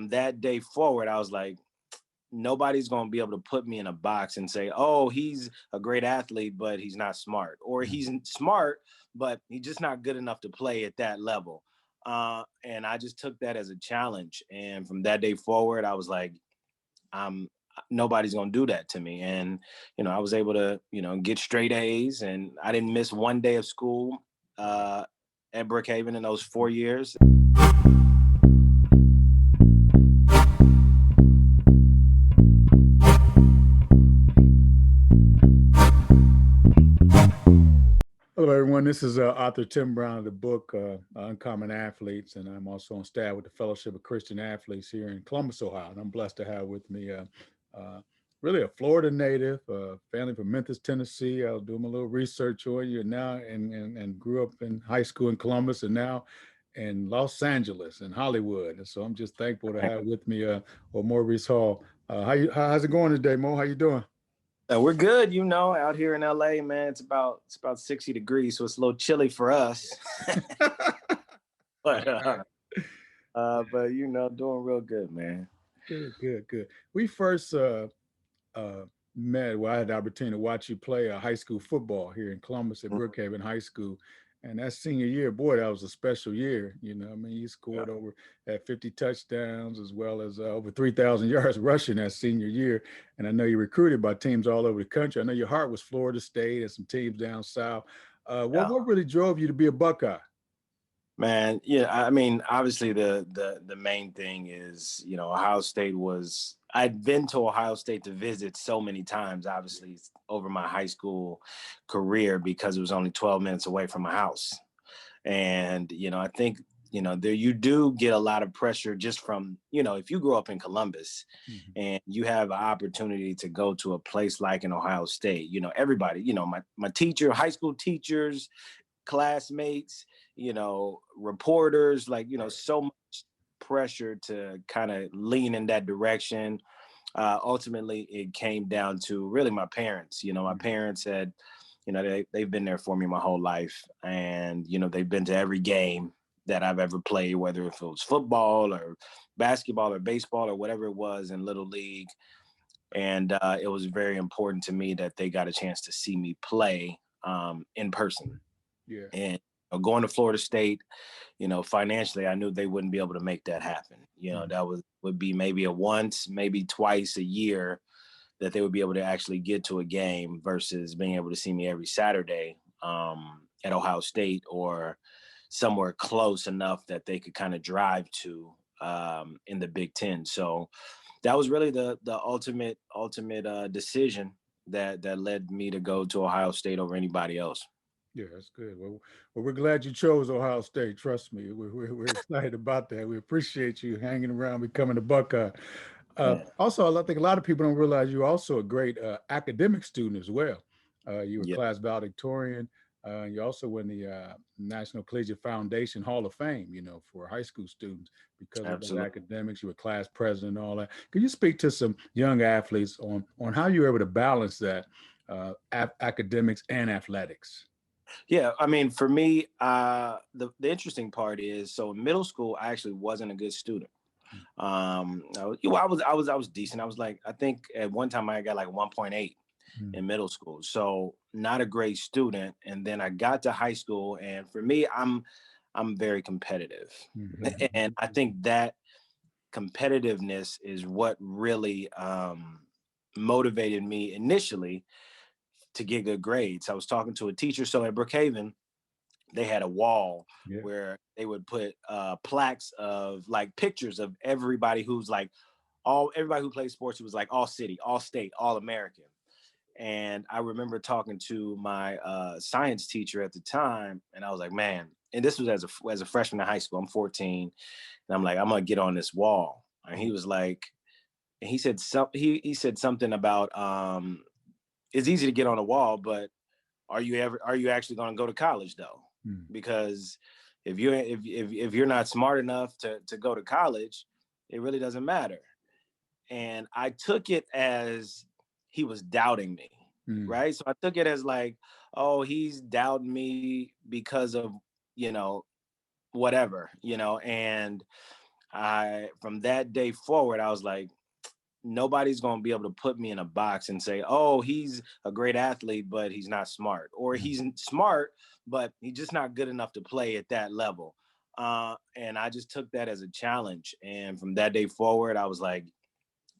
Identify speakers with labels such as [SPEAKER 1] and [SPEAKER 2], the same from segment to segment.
[SPEAKER 1] from that day forward, I was like, nobody's going to be able to put me in a box and say, oh, he's a great athlete, but he's not smart, or he's smart, but he's just not good enough to play at that level. And I just took that as a challenge. And from that day forward, I was like, I'm nobody's going to do that to me. And, I was able to, get straight A's, and I didn't miss one day of school at Brookhaven in those 4 years.
[SPEAKER 2] Hello, everyone. This is author Tim Brown of the book Uncommon Athletes, and I'm also on staff with the Fellowship of Christian Athletes here in Columbus, Ohio. And I'm blessed to have with me really a Florida native, family from Memphis, Tennessee. I was doing a little research on you, and now and grew up in high school in Columbus, and now in Los Angeles and Hollywood. And so I'm just thankful to have with me Maurice Hall. How's it going today, Mo? How you doing?
[SPEAKER 1] We're good, out here in LA, man. It's about 60 degrees, so it's a little chilly for us. but doing real good, man.
[SPEAKER 2] Good. We first met. Well, I had the opportunity to watch you play high school football here in Columbus at Brookhaven High School. And that senior year, boy, that was a special year. You scored over at 50 touchdowns as well as over 3,000 yards rushing that senior year. And I know you recruited by teams all over the country. I know your heart was Florida State and some teams down south. What really drove you to be a Buckeye?
[SPEAKER 1] Man, yeah, I mean, obviously the main thing is, Ohio State I'd been to Ohio State to visit so many times, obviously, over my high school career, because it was only 12 minutes away from my house. And, I think, there you do get a lot of pressure just from, if you grow up in Columbus and you have an opportunity to go to a place like in Ohio State, everybody, my teacher, high school teachers, classmates, reporters, so much pressure to kind of lean in that direction. Ultimately, it came down to really my parents. My parents had, they've been there for me my whole life. And, they've been to every game that I've ever played, whether if it was football or basketball or baseball or whatever it was in Little League. And it was very important to me that they got a chance to see me play in person.
[SPEAKER 2] Yeah.
[SPEAKER 1] And going to Florida State, financially, I knew they wouldn't be able to make that happen. That would be maybe a once, maybe twice a year that they would be able to actually get to a game versus being able to see me every Saturday at Ohio State or somewhere close enough that they could kind of drive to in the Big Ten. So that was really the ultimate decision that led me to go to Ohio State over anybody else.
[SPEAKER 2] Yeah, that's good. Well, we're glad you chose Ohio State. Trust me, we're excited about that. We appreciate you hanging around, becoming a Buckeye. Also, I think a lot of people don't realize you're also a great academic student as well. You were class valedictorian. You also win the National Collegiate Foundation Hall of Fame, for high school students because of the academics. You were class president and all that. Could you speak to some young athletes on how you were able to balance that academics and athletics?
[SPEAKER 1] Yeah, I mean, for me, the interesting part is, so in middle school, I actually wasn't a good student. I was decent. I was like, I think at one time I got like 1.8 in middle school, so not a great student. And then I got to high school, and for me, I'm very competitive, and I think that competitiveness is what really motivated me initially to get good grades. I was talking to a teacher. So at Brookhaven, they had a wall where they would put plaques of like pictures of everybody who's like everybody who plays sports. It was like all city, all state, all American. And I remember talking to my science teacher at the time, and I was like, man, and this was as a freshman in high school. I'm 14, and I'm like, I'm gonna get on this wall. And he was like, and he said something about it's easy to get on a wall, but are you actually going to go to college though? Because if you're not smart enough to go to college, it really doesn't matter. And I took it as he was doubting me, right? So I took it as like, oh, he's doubting me because of, whatever, and from that day forward, I was like, nobody's going to be able to put me in a box and say, oh, he's a great athlete, but he's not smart, or he's smart, but he's just not good enough to play at that level. And I just took that as a challenge. And from that day forward, I was like,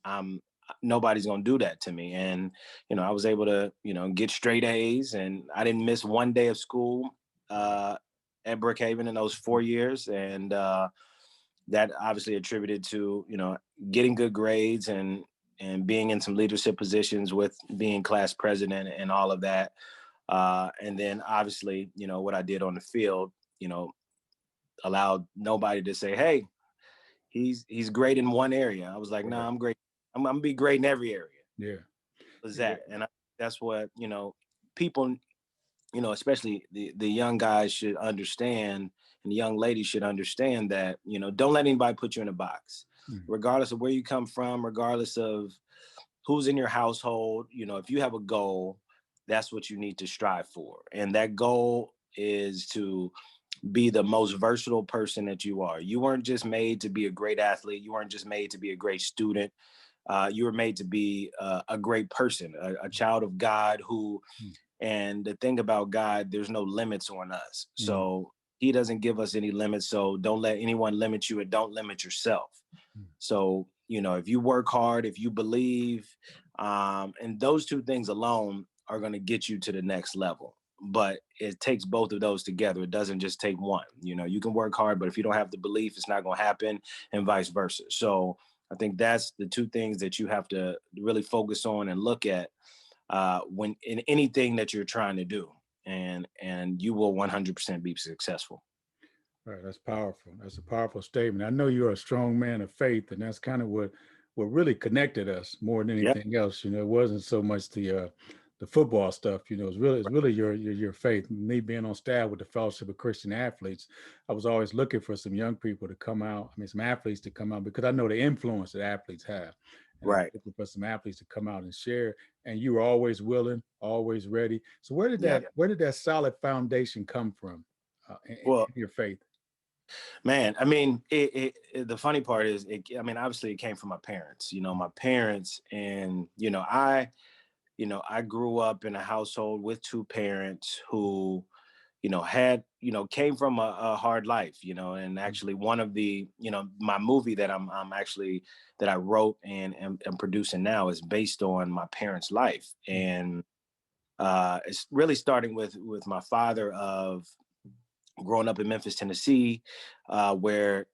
[SPEAKER 1] I'm nobody's going to do that to me. And, I was able to, get straight A's, and I didn't miss one day of school at Brookhaven in those 4 years. And that obviously attributed to, getting good grades and being in some leadership positions with being class president and all of that. And then obviously, what I did on the field, allowed nobody to say, hey, he's great in one area. I was like, no, I'm great. I'm gonna be great in every area.
[SPEAKER 2] Yeah.
[SPEAKER 1] Was that. And that's what, people, especially the young guys should understand, and the young ladies should understand that, don't let anybody put you in a box, regardless of where you come from, regardless of who's in your household. If you have a goal, that's what you need to strive for. And that goal is to be the most versatile person that you are. You weren't just made to be a great athlete. You weren't just made to be a great student. You were made to be a great person, a child of God who, and the thing about God, there's no limits on us. So he doesn't give us any limits. So don't let anyone limit you, and don't limit yourself. So, if you work hard, if you believe, and those two things alone are going to get you to the next level. But it takes both of those together. It doesn't just take one. You can work hard, but if you don't have the belief, it's not going to happen, and vice versa. So I think that's the two things that you have to really focus on and look at when in anything that you're trying to do, and you will 100% be successful.
[SPEAKER 2] Right, that's powerful. That's a powerful statement. I know you're a strong man of faith, and that's kind of what really connected us more than
[SPEAKER 1] Yep.
[SPEAKER 2] anything else. It wasn't so much the football stuff. It's really your faith. Me being on staff with the Fellowship of Christian Athletes, I was always looking for some young people to come out. I mean, some athletes to come out, because I know the influence that athletes have. And I was
[SPEAKER 1] Right.
[SPEAKER 2] looking for some athletes to come out and share. And you were always willing, always ready. So where did
[SPEAKER 1] Yeah.
[SPEAKER 2] that solid foundation come from in
[SPEAKER 1] Well,
[SPEAKER 2] your faith?
[SPEAKER 1] man, I mean, the funny part is, obviously it came from my parents. My parents, and I grew up in a household with two parents who, had, came from a hard life, and actually one of the, my movie that I'm actually, that I wrote and producing now is based on my parents' life. And it's really starting with my father, of growing up in Memphis, Tennessee, where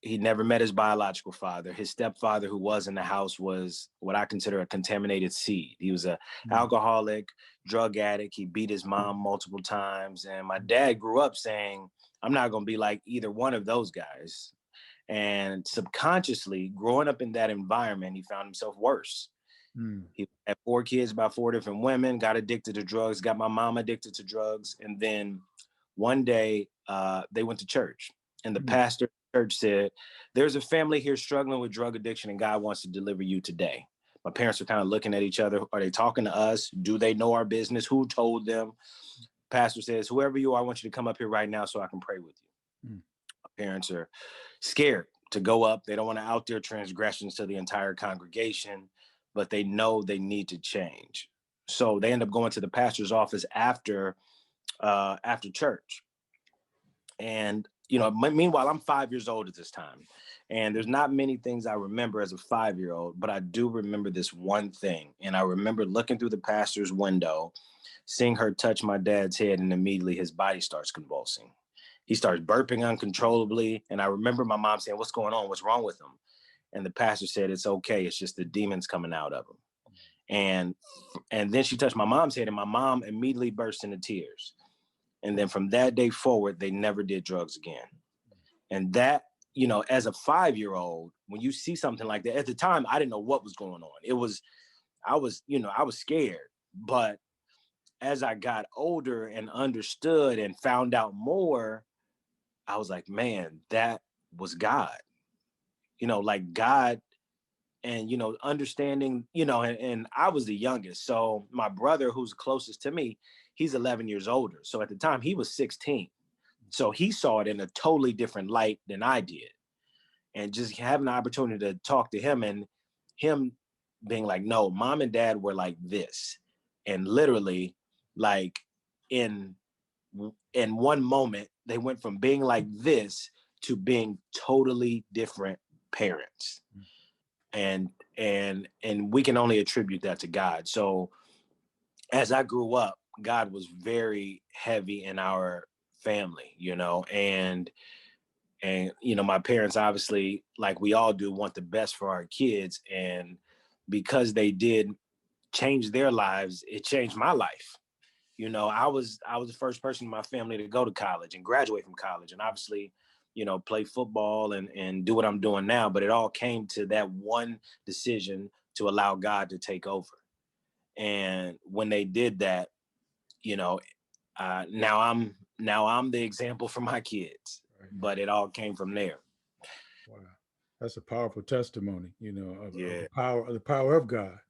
[SPEAKER 1] he never met his biological father. His stepfather, who was in the house, was what I consider a contaminated seed. He was a alcoholic, drug addict. He beat his mom multiple times. And my dad grew up saying, I'm not going to be like either one of those guys. And subconsciously, growing up in that environment, he found himself worse. He had 4 kids by 4 different women, got addicted to drugs, got my mom addicted to drugs. And then one day they went to church, and the pastor of the church said, there's a family here struggling with drug addiction, and God wants to deliver you today. My parents were kind of looking at each other. Are they talking to us? Do they know our business? Who told them? Pastor says, whoever you are, I want you to come up here right now so I can pray with you. My parents are scared to go up. They don't want to out their transgressions to the entire congregation, but they know they need to change. So they end up going to the pastor's office after church. And meanwhile, I'm 5 years old at this time, and there's not many things I remember as a 5-year-old, but I do remember this one thing. And I remember looking through the pastor's window, seeing her touch my dad's head, and immediately his body starts convulsing. He starts burping uncontrollably, and I remember my mom saying, what's going on? What's wrong with him? And the pastor said, it's okay. It's just the demons coming out of him. And then she touched my mom's head, and my mom immediately burst into tears. And then from that day forward, they never did drugs again. And that, as a 5-year-old, when you see something like that, at the time, I didn't know what was going on. I was scared. But as I got older and understood and found out more, I was like, man, that was God. Like God. And, understanding, and I was the youngest. So my brother, who's closest to me, he's 11 years older. So at the time he was 16. So he saw it in a totally different light than I did. and just having the opportunity to talk to him, and him being like, no, mom and dad were like this. And literally, like, in one moment, they went from being like this to being totally different parents. And we can only attribute that to God. So as I grew up, God was very heavy in our family, and my parents, obviously, like we all do, want the best for our kids. And because they did change their lives, it changed my life. I was the first person in my family to go to college and graduate from college, and obviously, play football and do what I'm doing now. But it all came to that one decision to allow God to take over. And when they did that, you know, now I'm the example for my kids.
[SPEAKER 2] Right.
[SPEAKER 1] But it all came from there.
[SPEAKER 2] Wow. That's a powerful testimony, of
[SPEAKER 1] Yeah.
[SPEAKER 2] the power of God,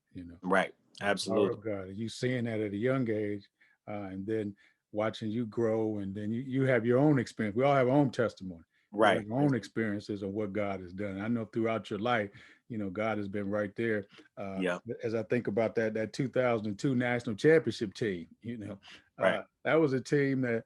[SPEAKER 1] Right.
[SPEAKER 2] the power of
[SPEAKER 1] Absolutely.
[SPEAKER 2] God. And you seeing that at a young age, and then watching you grow, and then you have your own experience. We all have our own testimony. We have
[SPEAKER 1] Right.
[SPEAKER 2] our own experiences of what God has done. I know throughout your life, God has been right there.
[SPEAKER 1] Yeah.
[SPEAKER 2] As I think about that 2002 national championship team,
[SPEAKER 1] Right.
[SPEAKER 2] that was a team that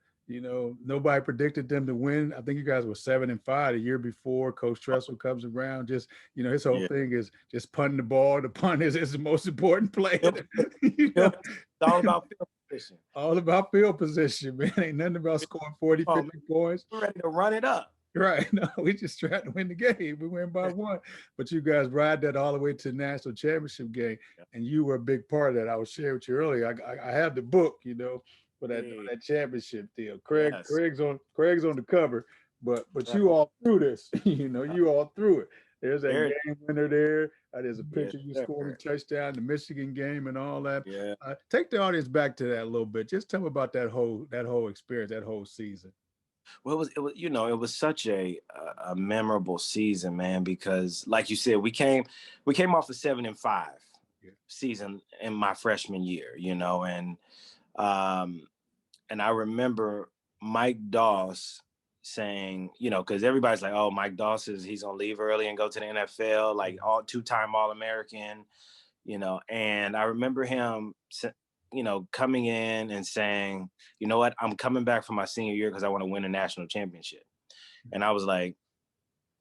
[SPEAKER 2] nobody predicted them to win. I think you guys were 7-5 the year before. Coach Tressel comes around. Just his whole
[SPEAKER 1] Yeah.
[SPEAKER 2] thing is just punting the ball. The punt is the most important play.
[SPEAKER 1] Field, it's all about field position.
[SPEAKER 2] All about field position, man. Ain't nothing about scoring 40,
[SPEAKER 1] Oh, man,
[SPEAKER 2] 50 points.
[SPEAKER 1] we're ready to run it up.
[SPEAKER 2] Right. No, we just tried to win the game. We win by one. But you guys ride that all the way to the national championship game. And you were a big part of that. I was sharing with you earlier. I have the book, for
[SPEAKER 1] Hey,
[SPEAKER 2] that championship deal.
[SPEAKER 1] yes.
[SPEAKER 2] Craig's on the cover, but
[SPEAKER 1] Yeah.
[SPEAKER 2] you all through this. You all through it. There's that
[SPEAKER 1] There it
[SPEAKER 2] game winner there. There's a
[SPEAKER 1] is.
[SPEAKER 2] picture you
[SPEAKER 1] Yes,
[SPEAKER 2] scoring a
[SPEAKER 1] sir.
[SPEAKER 2] touchdown, the Michigan game, and all that.
[SPEAKER 1] Yeah.
[SPEAKER 2] Take the audience back to that a little bit. Just tell me about that whole experience, that whole season.
[SPEAKER 1] Well, it was such a memorable season, man, because like you said, we came off a 7-5
[SPEAKER 2] Yeah.
[SPEAKER 1] season in my freshman year, um, and I remember Mike Doss saying, because everybody's like, oh, Mike Doss he's gonna leave early and go to the NFL, like all two-time All-American, and I remember him, coming in and saying, you know what, I'm coming back for my senior year because I want to win a national championship. And I was like,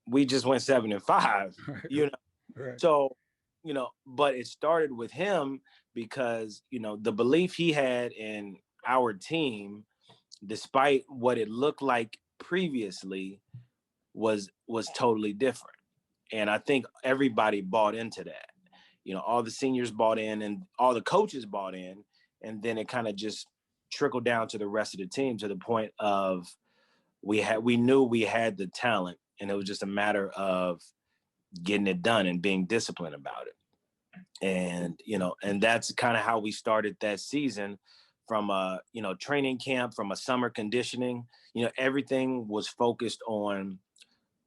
[SPEAKER 1] we just went 7-5, you know.
[SPEAKER 2] Right.
[SPEAKER 1] So, but it started with him because, the belief he had in our team, despite what it looked like previously, was totally different. And I think everybody bought into that. All the seniors bought in and all the coaches bought in. And then it kind of just trickled down to the rest of the team, to the point of we knew we had the talent, and it was just a matter of getting it done and being disciplined about it. And that's kind of how we started that season, from a training camp, from a summer conditioning. Everything was focused on,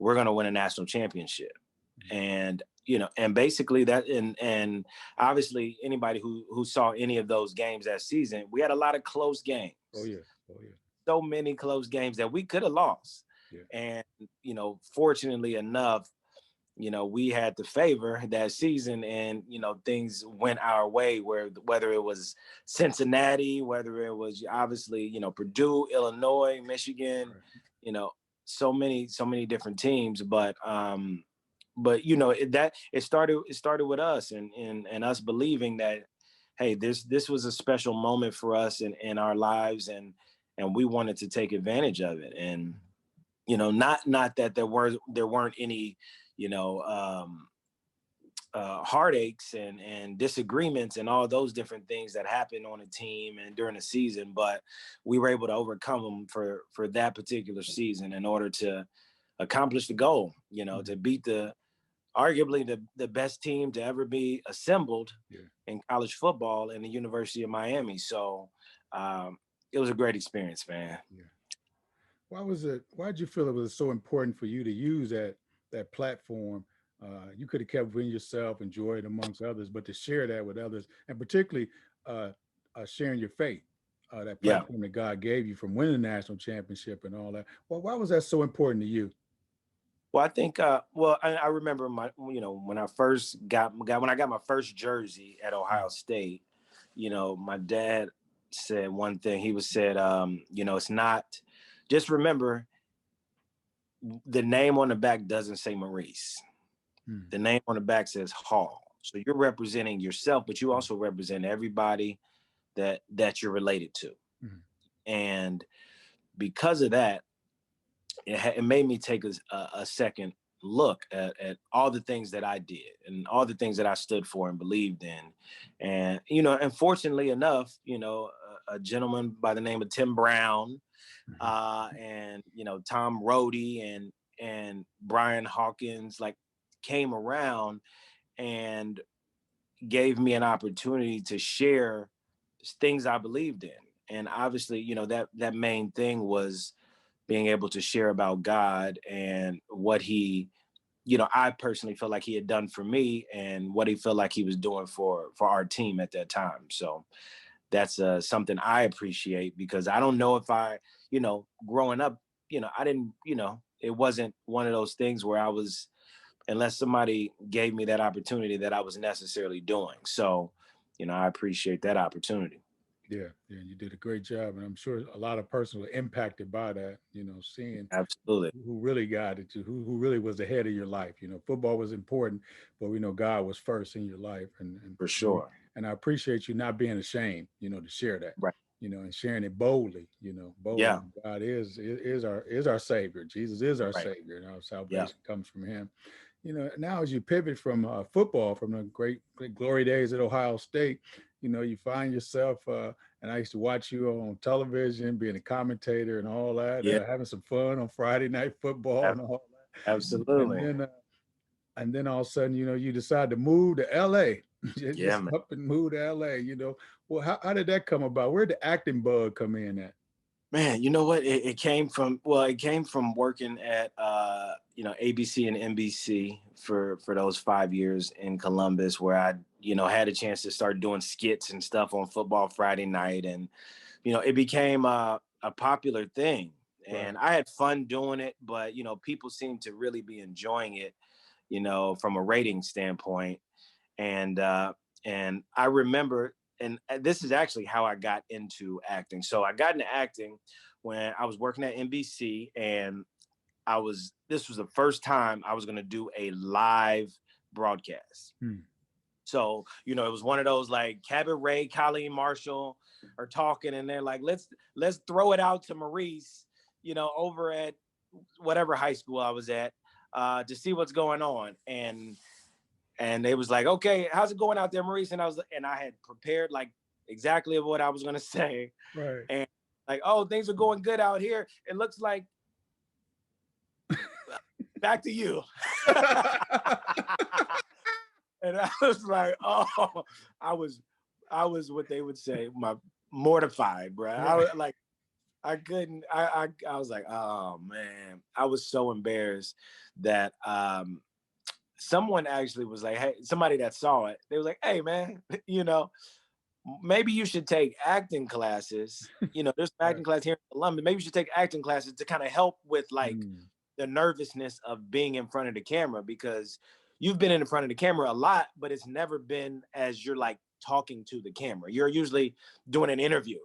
[SPEAKER 1] we're going to win a national championship. And basically that, and obviously anybody who saw any of those games that season, we had a lot of close games.
[SPEAKER 2] Oh yeah. Oh yeah.
[SPEAKER 1] So many close games that we could have lost.
[SPEAKER 2] Yeah.
[SPEAKER 1] And fortunately enough, we had the favor that season, and things went our way, whether it was Cincinnati, whether it was obviously Purdue, Illinois, Michigan,
[SPEAKER 2] Right.
[SPEAKER 1] so many different teams. But it started with us, and us believing that, hey, this was a special moment for us in our lives, and we wanted to take advantage of it. And not that there weren't any you know heartaches and disagreements and all those different things that happen on a team and during a season, but we were able to overcome them for that particular season in order to accomplish the goal, to beat arguably the best team to ever be assembled
[SPEAKER 2] Yeah.
[SPEAKER 1] in college football in the University of Miami. So it was a great experience, man.
[SPEAKER 2] Yeah. Why did you feel it was so important for you to use that platform? You could have kept within yourself, enjoy it amongst others, but to share that with others, and particularly uh, sharing your faith, that
[SPEAKER 1] Yeah.
[SPEAKER 2] platform that God gave you from winning the national championship and all that. Well, why was that so important to you?
[SPEAKER 1] Well, I think, I remember when I first when I got my first jersey at Ohio State, my dad said one thing. He was said, it's not, just remember the name on the back doesn't say Maurice. The name on the back says Hall. So you're representing yourself, but you also represent everybody that you're related to. And because of that, it made me take a second look at all the things that I did and all the things that I stood for and believed in. And, and fortunately enough, a gentleman by the name of Tim Brown, and, Tom Rhodey and Brian Hawkins, like, came around and gave me an opportunity to share things I believed in. And obviously, that main thing was being able to share about God and what he, I personally felt like he had done for me and what he felt like he was doing for our team at that time. So that's something I appreciate, because I don't know if I, growing up, I didn't, it wasn't one of those things where I was, unless somebody gave me that opportunity, that I was necessarily doing. So, I appreciate that opportunity.
[SPEAKER 2] Yeah, you did a great job, and I'm sure a lot of persons were impacted by that. Seeing
[SPEAKER 1] Absolutely.
[SPEAKER 2] who really guided you, who really was the head of your life. Football was important, but we know God was first in your life, and
[SPEAKER 1] For sure.
[SPEAKER 2] and I appreciate you not being ashamed, to share that,
[SPEAKER 1] Right.
[SPEAKER 2] and sharing it boldly, boldly.
[SPEAKER 1] Yeah.
[SPEAKER 2] God is our Savior. Jesus is our
[SPEAKER 1] Right.
[SPEAKER 2] Savior, and our
[SPEAKER 1] Yeah.
[SPEAKER 2] salvation comes from Him. Now as you pivot from football, from the great glory days at Ohio State, you find yourself, and I used to watch you on television, being a commentator and all that,
[SPEAKER 1] Yeah.
[SPEAKER 2] having some fun on Friday Night Football and all that.
[SPEAKER 1] Absolutely.
[SPEAKER 2] And then all of a sudden, you decide to move to LA,
[SPEAKER 1] Yeah,
[SPEAKER 2] just
[SPEAKER 1] man.
[SPEAKER 2] up and move to LA, Well, how did that come about? Where'd the acting bug come in at?
[SPEAKER 1] Man, you know what? It came from, it came from working at ABC and NBC for those 5 years in Columbus, where I had a chance to start doing skits and stuff on Football Friday Night, and it became a popular thing, and I had fun doing it, but people seemed to really be enjoying it, from a rating standpoint, and I remember, and this is actually how I got into acting. So I got into acting when I was working at NBC, and this was the first time I was going to do a live broadcast. So, it was one of those, like, Cabot Ray, Colleen Marshall are talking, and they're like, let's throw it out to Maurice, over at whatever high school I was at, to see what's going on. And they was like, okay, how's it going out there, Maurice? And I had prepared, like, exactly what I was going to say.
[SPEAKER 2] Right.
[SPEAKER 1] And like, oh, things are going good out here. It looks like back to you. And I was like, oh, I was what they would say, mortified, bro. I was like, I couldn't, I was like, oh man, I was so embarrassed that, someone actually was like, hey, somebody that saw it, they was like, hey man, maybe you should take acting classes. There's an acting class here in Columbus. Maybe you should take acting classes to kind of help with, like, the nervousness of being in front of the camera, because you've been in front of the camera a lot, but it's never been as you're, like, talking to the camera. You're usually doing an interview,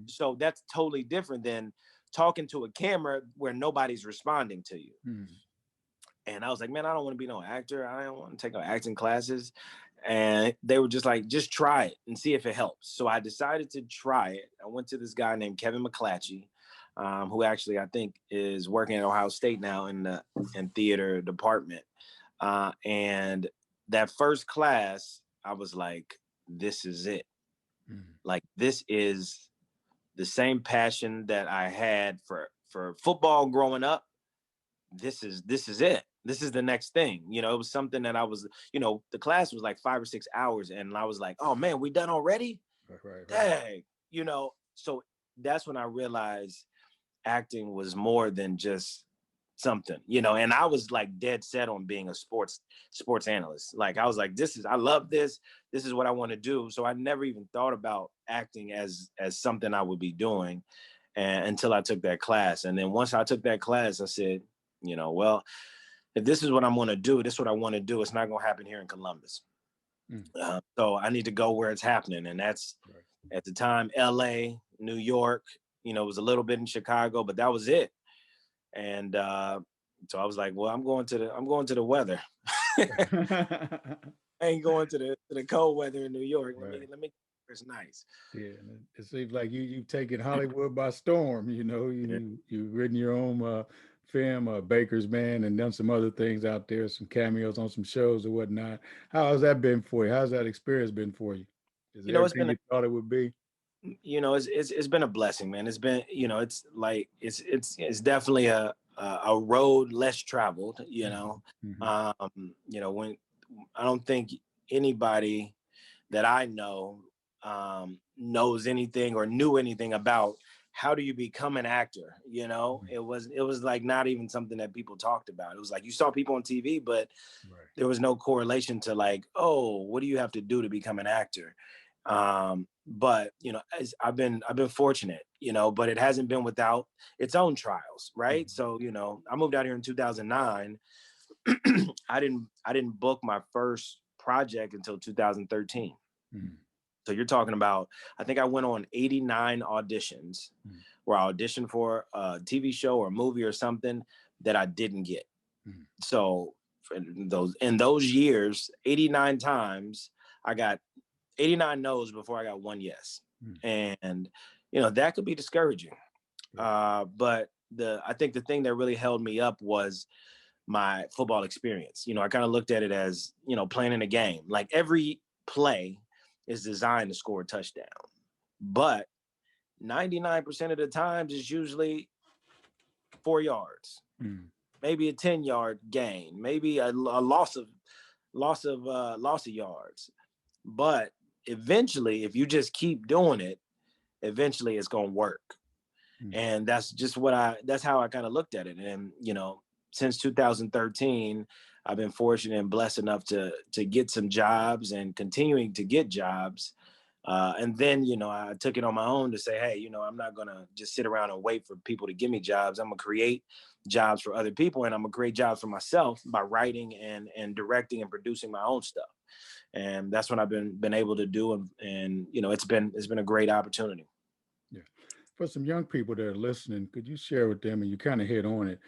[SPEAKER 1] so that's totally different than talking to a camera where nobody's responding to you. And I was like, man, I don't want to be no actor. I don't want to take no acting classes. And they were just like, just try it and see if it helps. So I decided to try it. I went to this guy named Kevin McClatchy, who actually I think is working at Ohio State now in the theater department. And that first class, I was like, this is it. Like, this is the same passion that I had for football growing up. This is it. This is the next thing. It was something that I was, the class was like 5 or 6 hours, and I was like, oh man, we done already?
[SPEAKER 2] Right.
[SPEAKER 1] Dang. So that's when I realized acting was more than just something, and I was like dead set on being a sports analyst. Like, I was like, I love this. This is what I want to do. So I never even thought about acting as something I would be doing, and until I took that class. And then once I took that class, I said, well, if this is what I'm going to do, this is what I want to do, it's not going to happen here in Columbus. So I need to go where it's happening. And that's at the time, LA, New York, you know, it was a little bit in Chicago, but that was it. And so I was like, well, I'm going to the weather. I ain't going to the cold weather in New York. Let me it's nice.
[SPEAKER 2] Yeah, it seems like you've taken Hollywood by storm. You know, you've written your own film, Baker's Man, and done some other things out there, some cameos on some shows or whatnot. How has that been for you? How's that experience been for you? Is it everything you thought it would be?
[SPEAKER 1] You know, it's been a blessing, man. It's been, you know, it's like it's definitely a road less traveled. You know, you know, when I don't think anybody that I know knows anything or knew anything about how do you become an actor. You know, it was like not even something that people talked about. It was like you saw people on TV, but there was no correlation to like, oh, what do you have to do to become an actor? But you know, I've been fortunate, you know, but it hasn't been without its own trials, right? So, you know, I moved out here in 2009. I didn't book my first project until 2013. So you're talking about, I think I went on 89 auditions where I auditioned for a TV show or a movie or something that I didn't get. So in those years, 89 times, I got 89 no's before I got one yes. And, you know, that could be discouraging. But I think the thing that really held me up was my football experience. You know, I kind of looked at it as, you know, playing in a game. Like every play is designed to score a touchdown. But 99% of the times it's usually 4 yards, maybe a 10-yard gain, maybe a loss of yards. But eventually, if you just keep doing it, eventually it's going to work. And that's how I kind of looked at it. And, you know, since 2013, I've been fortunate and blessed enough to get some jobs and continuing to get jobs. And then, you know, I took it on my own to say, hey, you know, I'm not going to just sit around and wait for people to give me jobs. I'm going to create jobs for other people, and I'm going to create jobs for myself by writing and directing and producing my own stuff. And that's what I've been able to do. And you know, it's been a great opportunity.
[SPEAKER 2] Yeah. For some young people that are listening, could you share with them, and you kind of hit on it,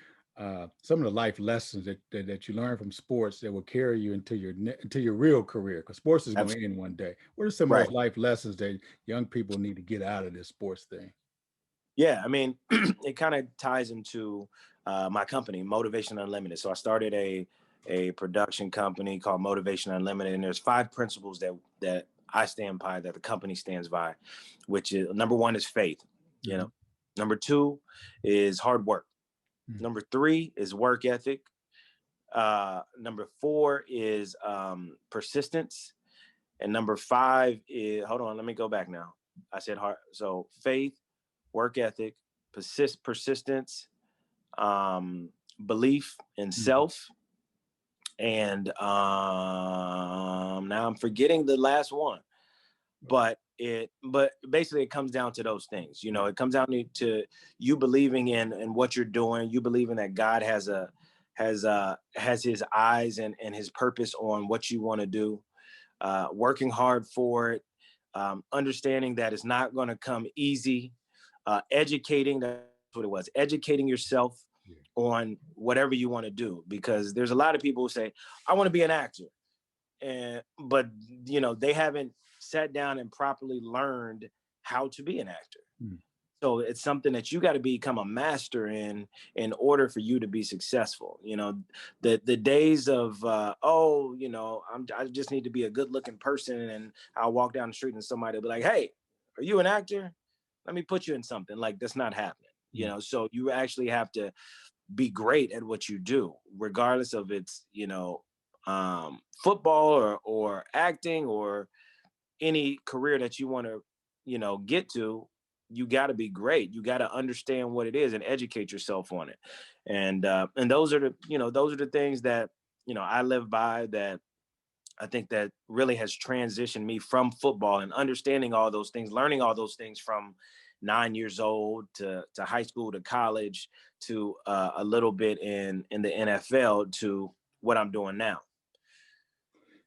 [SPEAKER 2] some of the life lessons that you learn from sports that will carry you into your real career? Because sports is going to end one day. What are some of those life lessons that young people need to get out of this sports thing?
[SPEAKER 1] Yeah, I mean, it kind of ties into my company, Motivation Unlimited. So I started a production company called Motivation Unlimited, and there's 5 principles that I stand by, that the company stands by, which is number 1 is faith. You know, number 2 is hard work. Number 3 is work ethic. Number 4 is persistence, and number 5 is, hold on, let me go back now. I said hard. So faith, work ethic, persistence, belief in self, and now I'm forgetting the last one. But basically it comes down to those things. You know, it comes down to you believing in what you're doing. You believing that God has his eyes and his purpose on what you want to do. Working hard for it. Understanding that it's not going to come easy. Educating, that's what it was. Educating yourself on whatever you want to do, because there's a lot of people who say, I want to be an actor. But you know, they haven't sat down and properly learned how to be an actor. So it's something that you got to become a master in order for you to be successful. You know, the days of you know, I just need to be a good looking person, and I'll walk down the street and somebody will be like, hey, are you an actor? Let me put you in something. Like, that's not happening. You know, so you actually have to be great at what you do, regardless of it's, you know, football or acting or any career that you want to, you know, get to. You got to be great. You got to understand what it is and educate yourself on it. And those are the things that, you know, I live by, that I think that really has transitioned me from football, and understanding all those things, learning all those things from 9 years old to high school to college to a little bit in the NFL to what I'm doing now.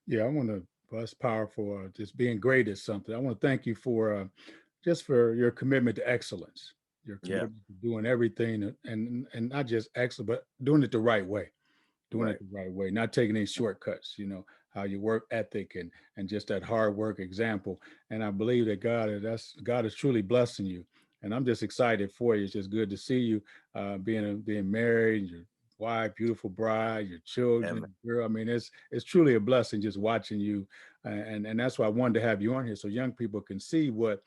[SPEAKER 2] Yeah, I want to. That's powerful. Just being great at something. I want to thank you for just for your commitment to excellence. Your
[SPEAKER 1] Yeah,
[SPEAKER 2] commitment to doing everything and not just excellent, but doing it the right way. Doing it
[SPEAKER 1] right.
[SPEAKER 2] the right way, not taking any shortcuts. How your work ethic and just that hard work example. And I believe that God is truly blessing you. And I'm just excited for you. It's just good to see you being married, your wife, beautiful bride, your
[SPEAKER 1] Yeah, man.
[SPEAKER 2] children, girl. I mean, it's truly a blessing just watching you. And that's why I wanted to have you on here so young people can see what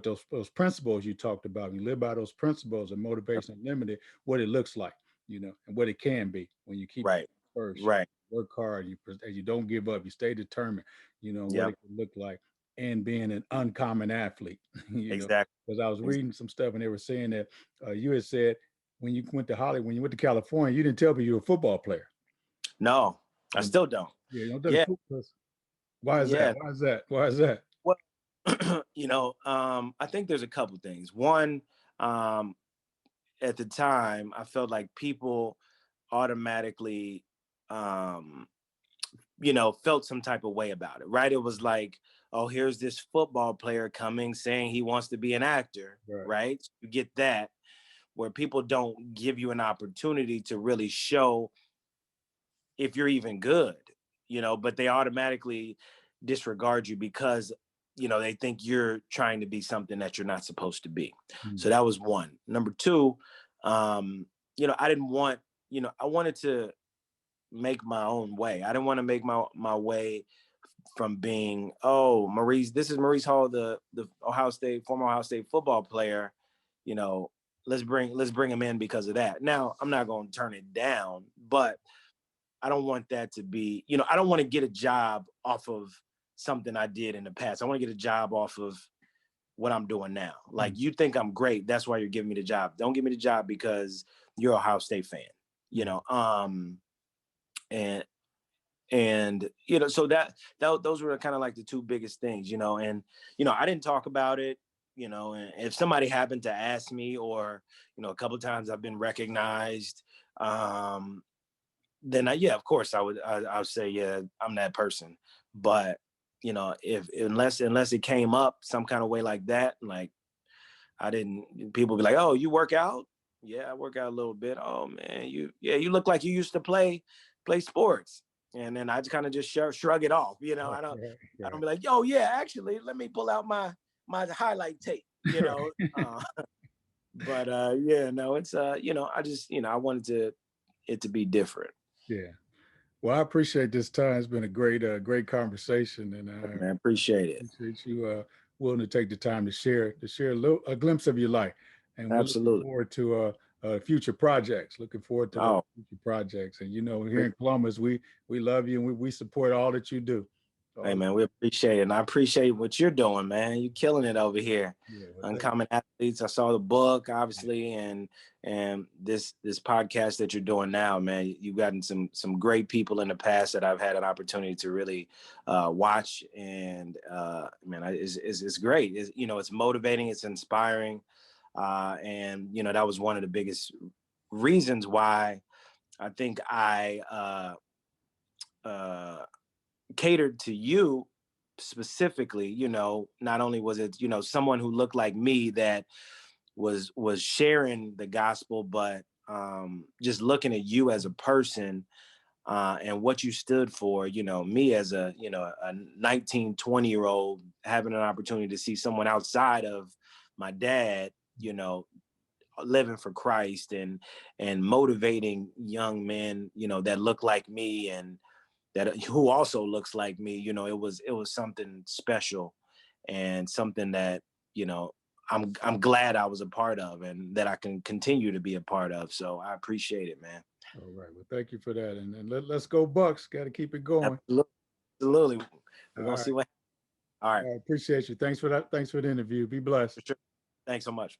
[SPEAKER 2] those principles you talked about. You live by those principles of motivation unlimited, what it looks like, and what it can be when you keep
[SPEAKER 1] Right,
[SPEAKER 2] first. You
[SPEAKER 1] right.
[SPEAKER 2] work hard, you don't give up, you stay determined, what
[SPEAKER 1] Yeah,
[SPEAKER 2] it can look like, and being an uncommon athlete,
[SPEAKER 1] exactly.
[SPEAKER 2] because I was
[SPEAKER 1] Ex-
[SPEAKER 2] reading some stuff and they were saying that you had said when you went to Hollywood, when you went to California, you didn't tell people you were a football player.
[SPEAKER 1] No, I
[SPEAKER 2] And
[SPEAKER 1] still don't.
[SPEAKER 2] yeah, you know,
[SPEAKER 1] Yeah,
[SPEAKER 2] why is that?
[SPEAKER 1] yeah.
[SPEAKER 2] Why is that? Why is that?
[SPEAKER 1] Well, I think there's a couple things. One, um, at the time, I felt like people automatically, um, felt some type of way about it, right? It was like, oh, here's this football player coming saying he wants to be an actor,
[SPEAKER 2] Right.
[SPEAKER 1] right? So you get that, where people don't give you an opportunity to really show if you're even good, but they automatically disregard you because they think you're trying to be something that you're not supposed to be.
[SPEAKER 2] Mm.
[SPEAKER 1] So that was one. Number two, I didn't want, I wanted to make my own way. I didn't want to make my way from being, oh, Maurice, this is Maurice Hall, the former Ohio State football player, you know, let's bring him in because of that. Now, I'm not going to turn it down, but I don't want that to be, I don't want to get a job off of something I did in the past. I want to get a job off of what I'm doing now. Like,
[SPEAKER 2] Mm.
[SPEAKER 1] you think I'm great, that's why you're giving me the job. Don't give me the job because you're a Ohio State fan,
[SPEAKER 2] Mm.
[SPEAKER 1] and so that those were kind of like the two biggest things, and I didn't talk about it, and if somebody happened to ask me, or a couple of times I've been recognized, then yeah, of course I would say, yeah, I'm that person. But if unless it came up some kind of way like that, like, I didn't, people be like, oh, you work out? Yeah, I work out a little bit. Oh man, you look like you used to play sports. And then I just kind of just shrug it off.
[SPEAKER 2] Right,
[SPEAKER 1] I don't
[SPEAKER 2] right,
[SPEAKER 1] be like, yo, yeah, actually, let me pull out my highlight tape,
[SPEAKER 2] right.
[SPEAKER 1] but yeah, no, it's I just, I wanted it to be different.
[SPEAKER 2] Yeah. Well, I appreciate this time. It's been a great conversation, and I
[SPEAKER 1] Man, appreciate it.
[SPEAKER 2] appreciate you willing to take the time to share a glimpse of your life. And we're looking
[SPEAKER 1] Absolutely.
[SPEAKER 2] forward to future projects. Looking forward to those
[SPEAKER 1] Oh,
[SPEAKER 2] future projects. And here in Columbus, we love you and we support all that you do.
[SPEAKER 1] hey
[SPEAKER 2] All,
[SPEAKER 1] man, we appreciate it. And I appreciate what you're doing, man. You're killing it over here.
[SPEAKER 2] yeah, well,
[SPEAKER 1] Uncommon Athletes. I saw the book, obviously, and this podcast that you're doing now, man. You've gotten some great people in the past that I've had an opportunity to really watch, and man, it's great. It's motivating, it's inspiring, and that was one of the biggest reasons why I think I catered to you specifically. Not only was it someone who looked like me that was sharing the gospel, but just looking at you as a person, and what you stood for. Me as a 19, 20-year old, having an opportunity to see someone outside of my dad, living for Christ, and motivating young men, that look like me, and that who also looks like me. It was something special, and something that I'm glad I was a part of, and that I can continue to be a part of. So I appreciate it, man.
[SPEAKER 2] all right. Well, thank you for that. And let's go Bucks. Got to keep it going.
[SPEAKER 1] Absolutely. Absolutely.
[SPEAKER 2] All
[SPEAKER 1] We're gonna
[SPEAKER 2] right.
[SPEAKER 1] see what. All right.
[SPEAKER 2] I appreciate you. Thanks for that. Thanks for the interview. Be blessed.
[SPEAKER 1] For sure. Thanks so much.